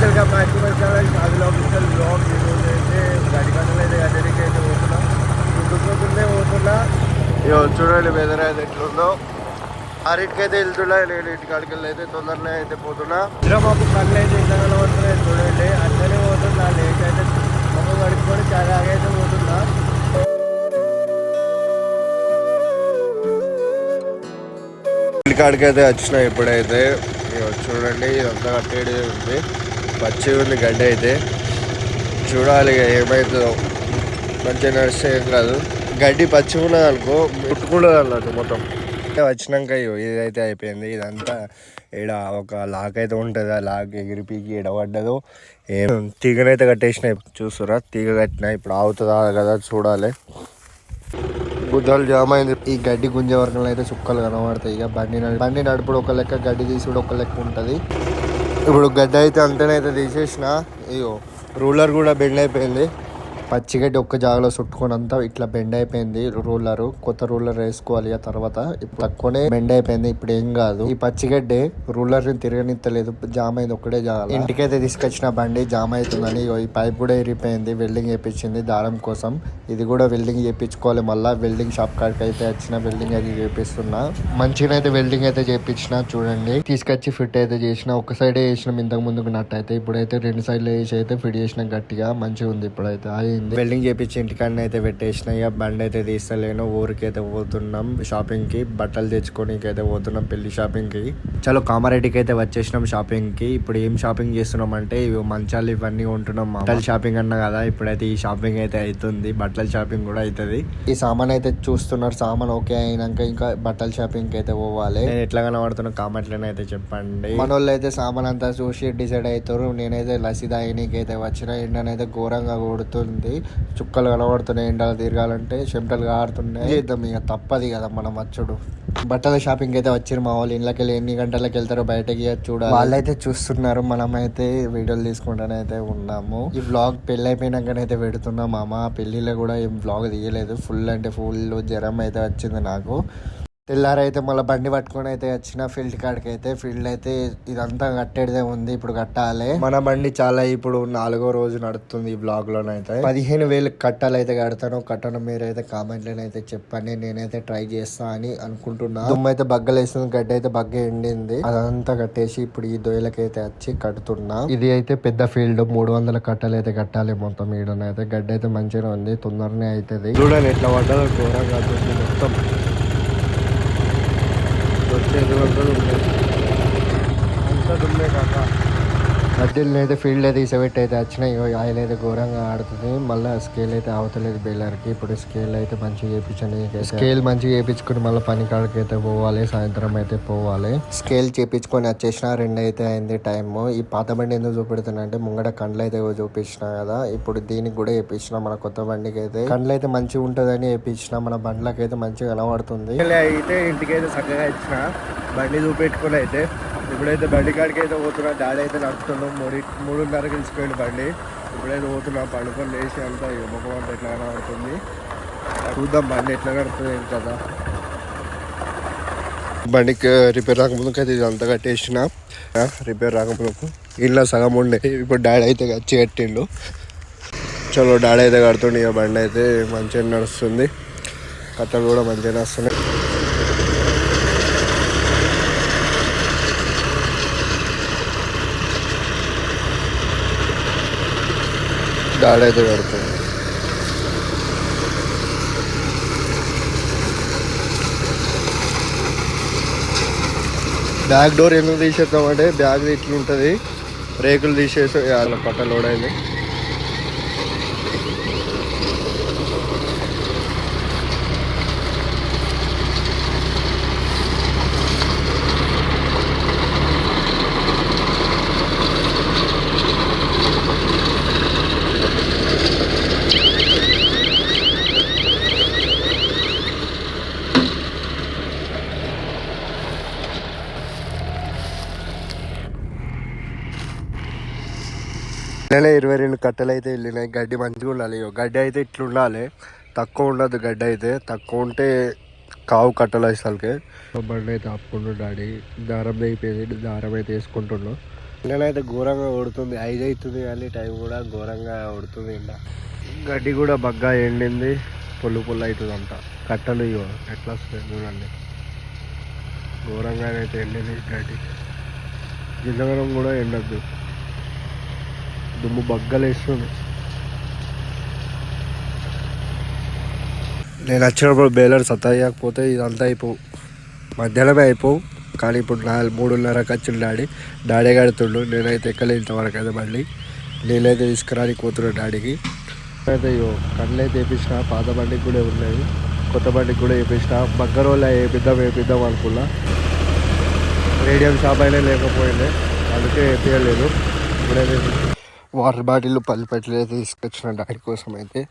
Welcome back to my channel Shadil official blog. ఈరోజు అయితే గడిగంటలు అయితే గడ్డరికి అయితే పోతున్నా, పొద్దున్నే పోతున్నా. ఇక చూడండి వెదర్ అయితే ఎట్లుందో. ఆరింటికైతే వెళ్తున్నా, నేను ఇంటికాడికి వెళ్ళి అయితే తొందరనే అయితే పోతున్నా. మాకు కళ్ళు అయితే ఇంత కలవడుతున్నాయి చూడండి. అట్లనే పోతున్నా, లేట్ అయితే మొక్క కడుక్కొని చాలా అయితే పోతున్నా. ఇంటికాడికి అయితే వచ్చిన ఇప్పుడైతే చూడండి, ఇదంతా కట్టేది ఉంది, పచ్చి ఉంది గడ్డి అయితే. చూడాలి ఇక ఏమవుతుందో. మంచిగా నడిస్తే ఏం కాదు. గడ్డి పచ్చి ఉన్నది అనుకో ముట్టుకుంటుంది అన్నట్టు మొత్తం. వచ్చినాక ఇదైతే అయిపోయింది. ఇదంతా ఈడ ఒక లాక్ అయితే ఉంటుంది, ఆ లాక్ ఎగిరి పీకి ఎడబడ్డదు. ఏం తీగనైతే కట్టేసినాయి చూస్తురా, తీగ కట్టినా. ఇప్పుడు ఆగుతుందా కదా చూడాలి. గుద్దలు జామ్ అయింది. ఈ గడ్డి గుంజే వరకు అయితే చుక్కలు కనబడతాయి. ఇక బండి నడుపుడు ఒక లెక్క, గడ్డి తీసుడు ఒక లెక్క ఉంటుంది. ఇప్పుడు గడ్డి అయితే అంతనైతే తీసేసిన. ఇగో రూలర్ కూడా బెండ్ అయిపోయింది. పచ్చిగడ్డి ఒక్క జాగలో చుట్టుకొని అంతా ఇట్లా బెండ్ అయిపోయింది రూలర్. కొత్త రూలర్ వేసుకోవాలి ఆ తర్వాత. ఇప్పుడు తక్కువనే బెండ్ అయిపోయింది, ఇప్పుడు ఏం కాదు. ఈ పచ్చిగడ్డి రూలర్ ని తిరగనిత్తలేదు, జామ్ అయింది ఒక్కడే జాగ. ఇంటికైతే తీసుకొచ్చిన బండి జామ్ అవుతుందని ఈ పైప్ కూడా ఇరిగిపోయింది. వెల్డింగ్ చేయించింది దారం కోసం. ఇది కూడా వెల్డింగ్ చేయించుకోవాలి. మళ్ళీ వెల్డింగ్ షాప్ కాడికి అయితే వచ్చిన వెల్డింగ్ అయితే చేపిస్తున్నా. మంచిగా అయితే వెల్డింగ్ అయితే చేయించిన. చూడండి, తీసుకొచ్చి ఫిట్ అయితే చేసిన. ఒక సైడే చేసినాం ఇంతకు ముందుకు నట్టు అయితే. ఇప్పుడైతే రెండు సైడ్లు వేసి అయితే ఫిట్ చేసిన గట్టిగా. మంచిగా ఉంది ఇప్పుడైతే. వెల్డింగ్ చేపించి ఇంటికాడ అయితే పెట్టేసిన. ఇక బండి అయితే తీస్తలేను, ఊరికి అయితే పోతున్నాం షాపింగ్ కి. బట్టలు తెచ్చుకోనికి అయితే పోతున్నాం పెళ్లి షాపింగ్ కి. చలో కామారెడ్డికి అయితే వచ్చేసినాం షాపింగ్ కి. ఇప్పుడు ఏం షాపింగ్ చేస్తున్నాం అంటే ఇవి మంచాలు ఇవన్నీ ఉంటున్నాం. బట్టల షాపింగ్ అన్నా కదా, ఇప్పుడైతే ఈ షాపింగ్ అయితే అవుతుంది. బట్టల షాపింగ్ కూడా అవుతుంది. ఈ సామాన్ అయితే చూస్తున్నారు. సామాన్ ఓకే అయినాక ఇంకా బట్టల షాపింగ్ కి అయితే పోవాలి. నేను ఎట్లా కనబడుతున్నా కామెంట్లోనే అయితే చెప్పండి. మన వాళ్ళు అయితే సామాన్ అంతా చూసి డిసైడ్ అవుతారు. నేనైతే లసిదాయినికి అయితే వచ్చిన. ఎండనైతే ఘోరంగా కొడుతుంది, చుక్కలు కనబడుతున్నాయి. ఎండలు తిరగాలంటే చెమటలు కారుతున్నాయి. చేద్దాం ఇక, తప్పది కదా మనం వచ్చుడు. బట్టల షాపింగ్ అయితే వచ్చారు మా వాళ్ళు. ఇళ్ళకి వెళ్ళి ఎన్ని గంటలకు వెళ్తారో బయటకి చూడాలి. వాళ్ళైతే చూస్తున్నారు, మనమైతే వీడియోలు తీసుకుంటానే అయితే ఉన్నాము. ఈ వ్లాగ్ పెళ్లి అయిపోయినాకనైతే పెడుతున్నాం. మామ పెళ్లిలో కూడా ఏం వ్లాగ్ తీయలేదు. ఫుల్ అంటే ఫుల్ జ్వరం అయితే వచ్చింది నాకు. తెల్లారైతే మళ్ళీ బండి పట్టుకొని అయితే వచ్చిన ఫీల్డ్ కాడికి అయితే. ఫీల్డ్ అయితే ఇదంతా కట్టేదే ఉంది, ఇప్పుడు కట్టాలి. మన బండి చాలా ఇప్పుడు 4వ రోజు నడుస్తుంది. ఈ బ్లాగ్ లోనైతే 15,000 కట్టాలి అయితే కడతాను. కట్టను మీరైతే కామెంట్ లోనైతే చెప్పండి. నేనైతే ట్రై చేస్తా అని అనుకుంటున్నా. దుమ్ము అయితే బగ్గలేస్తుంది, గడ్డి అయితే బగ్గ ఎండింది. అదంతా కట్టేసి ఇప్పుడు ఈ దొయ్యలకైతే వచ్చి కడుతున్నా. ఇది అయితే పెద్ద ఫీల్డ్, 300 కట్టలు అయితే కట్టాలి మొత్తం. ఈడనైతే గడ్డి అయితే మంచిగా ఉంది, తొందరనే అవుతుంది. చూడండి ఎట్లా పడ్డదో ఘోరంగా మొత్తం. అంతా దుమ్మే కాక గడ్డీలను అయితే ఫీల్డ్ అయితే ఇసబెట్టి అయితే వచ్చినాయి. ఆయిల్ అయితే ఘోరంగా ఆడుతుంది. మళ్ళీ స్కేల్ అయితే అవతలేదు బేలర్కి. ఇప్పుడు స్కేల్ అయితే మంచిగా చేయించండి. స్కేల్ మంచిగా చేయించుకుని మళ్ళీ పని కాడికి అయితే పోవాలి. సాయంత్రం అయితే పోవాలి. స్కేల్ చేయించుకొని వచ్చేసిన 2 అయితే అయింది టైమ్. ఈ పాత బండి ఎందుకు చూపెడుతున్నా అంటే ముంగట కండ్లు అయితే చూపించిన కదా, ఇప్పుడు దీనికి కూడా వేయించిన. మన కొత్త బండికి అయితే కండ్లు అయితే మంచిగా ఉంటుందని వేయించిన. మన బండ్లకి అయితే మంచిగా కనబడుతుంది. అయితే ఇంటికి అయితే చక్కగా ఇచ్చిన బండి చూపెట్టుకుని అయితే. ఇప్పుడైతే బండి కాడికి అయితే పోతున్నా. డాడీ అయితే నడుపుతున్నాం. 3:30కి తీసుకెళ్ళి బండి. ఇప్పుడైతే పోతున్నా, పండుకొని లేచి అంతా ముఖం అంతా ఎట్లా కనబడుతుంది. చూద్దాం బండి ఎట్లా కడుతుంది కదా. బండికి రిపేర్ రాకముందుకు అయితే ఇదంతా కట్టేసిన. రిపేర్ రాకముందుకు ఇంట్లో సగం ఉండే. ఇప్పుడు డాడీ అయితే వచ్చి కట్టిండు. చలో డాడీ అయితే కడుతుండే. ఇక బండి అయితే మంచిగా నడుస్తుంది, కట్టలు కూడా మంచిగా నడుస్తున్నాయి. డాడీ అయితే కడుతుంది. బ్యాక్ డోర్ ఎందుకు తీసేద్దామంటే బ్యాగ్ ఇట్లా ఉంటుంది, రేకులు తీసేసి అలా పట్ట లోడ్ అయింది. నెల 22 కట్టలు అయితే వెళ్ళినాయి. గడ్డి మంచిగా ఉండాలి. గడ్డి అయితే ఇట్లా ఉండాలి, తక్కువ ఉండదు. గడ్డి అయితే తక్కువ ఉంటే కావు కట్టలు అసలుకే. బండి అయితే ఆపుకుంటు డాడీ. దారం అయిపోయింది, దారం అయితే వేసుకుంటున్నాం. నేనైతే ఘోరంగా కొడుతుంది, 5 అవుతుంది కానీ టైం కూడా ఘోరంగా కొడుతుంది. ఎండ గడ్డి కూడా బగ్గా ఎండింది, పొల్లు అవుతుంది అంట. కట్టలు ఇవ్వ ఎట్లా వస్తాయి చూడండి, ఘోరంగా అయితే ఎండింది గడ్డి. గింజగనం కూడా ఎండద్దు, దుమ్ము బగ్గలు వేస్తుంది. నేను వచ్చినప్పుడు బేలర్ సత్తాయకపోతే ఇదంతా అయిపోవు, మధ్యాహ్నమే అయిపోవు. కానీ ఇప్పుడు 3:30కి వచ్చిన డాడీ కడుతుండు. నేనైతే ఎక్కలే ఇంతవరకు అయితే. మళ్ళీ నీళ్ళైతే తీసుకురాని కూతురు డాడీకి అయితే. కళ్ళు అయితే వేపించిన, పాత బండికి కూడా ఉన్నాయి, కొత్త బండికి కూడా వేపించిన. బగ్గర వాళ్ళు వేపిద్దాం అనుకున్నా, రేడియం షాప్ అయినా లేకపోయింది, అందుకే వేపించలేదు. ఇప్పుడైతే వాటర్ బాటిల్ పల్లి పెట్టి అయితే తీసుకొచ్చిన డాడీ కోసం అయితే.